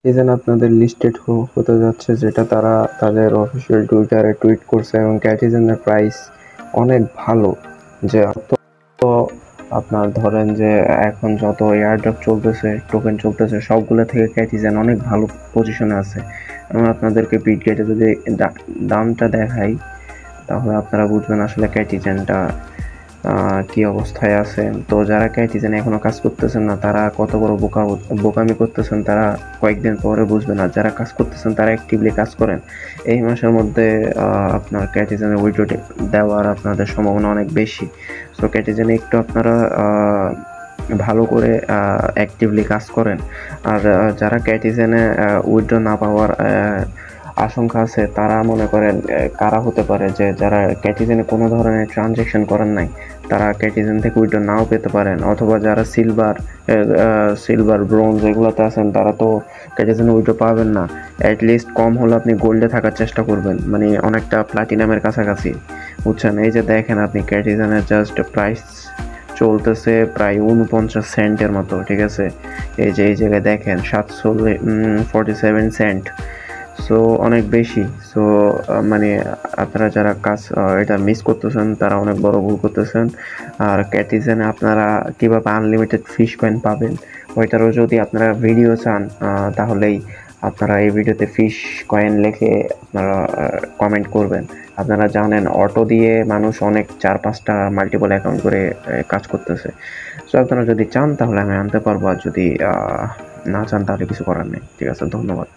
ক্যাটিজেন আপনাদের লিস্টেড হতে যাচ্ছে, যেটা তারা তাদের অফিসিয়াল টুইটারে টুইট করছে, এবং ক্যাটিজেনের প্রাইস অনেক ভালো। যে তো আপনার ধরেন যে এখন যত এয়ারড্রপ চলতেছে, টোকেন চলতেছে, সবগুলো থেকে ক্যাটিজেন অনেক ভালো পজিশনে আছে। আমি আপনাদেরকে বিটগেটে যদি দামটা দেখাই, তাহলে আপনারা বুঝবেন আসলে ক্যাটিজেনটা কি অবস্থায় আছে। তো যারা ক্যাটিজেন এখনো কাজ করতেছেন না, তারা কত বড় বোকামি করতেছেন তারা কয়েকদিন পরে বুঝবেন। আর যারা কাজ করতেছেন তারা অ্যাক্টিভলি কাজ করেন। এই মাসের মধ্যে আপনার ক্যাটিজেনের উইথড্র দেওয়ার আপনাদের সম্ভাবনা অনেক বেশি। সো ক্যাটিজেনে একটু আপনারা ভালো করে অ্যাক্টিভলি কাজ করেন। আর যারা ক্যাটিজেনে উইথড্র না পাওয়ার আশঙ্কা আছে, তারা মনে করেন কারা হতে পারে, যে যারা ক্যাটিজেনে কোনো ধরনের ট্রানজ্যাকশন করেন নাই, তারা ক্যাটিজেন থেকে উইথড্র নাও পেতে পারেন। অথবা যারা সিলভার ব্রোঞ্জ এগুলোতে আছেন, তারা তো ক্যাটিজেনে উইথড্র পাবেন না। অ্যাটলিস্ট কম হলে আপনি গোল্ডে থাকার চেষ্টা করবেন, মানে অনেকটা প্লাটিনামের কাছাকাছি, বুঝছেন। এই যে দেখেন আপনি ক্যাটিজেনের জাস্ট প্রাইস চলতেছে প্রায় 49 সেন্টের মতো, ঠিক আছে। এই যে এই জায়গায় দেখেন 747 সেন্ট। সো অনেক বেশি। সো মানে আপনারা যারা কাজ এটা মিস করতেছেন, তারা অনেক বড় ভুল করতেছেন। আর ক্যাটিজেনে আপনারা কিভাবে আনলিমিটেড ফিশ কয়েন পাবেন, ওইটারও যদি আপনারা ভিডিও চান, তাহলেই আপনারা এই ভিডিওতে ফিশ কয়েন লিখে আপনারা কমেন্ট করবেন। আপনারা জানেন অটো দিয়ে মানুষ অনেক 4-5টা মাল্টিপল অ্যাকাউন্ট করে কাজ করতেছে। সো আপনারা যদি চান তাহলে আমি আনতে পারবো, আর যদি না চান তাহলে কিছু করার নেই। ঠিক আছে, ধন্যবাদ।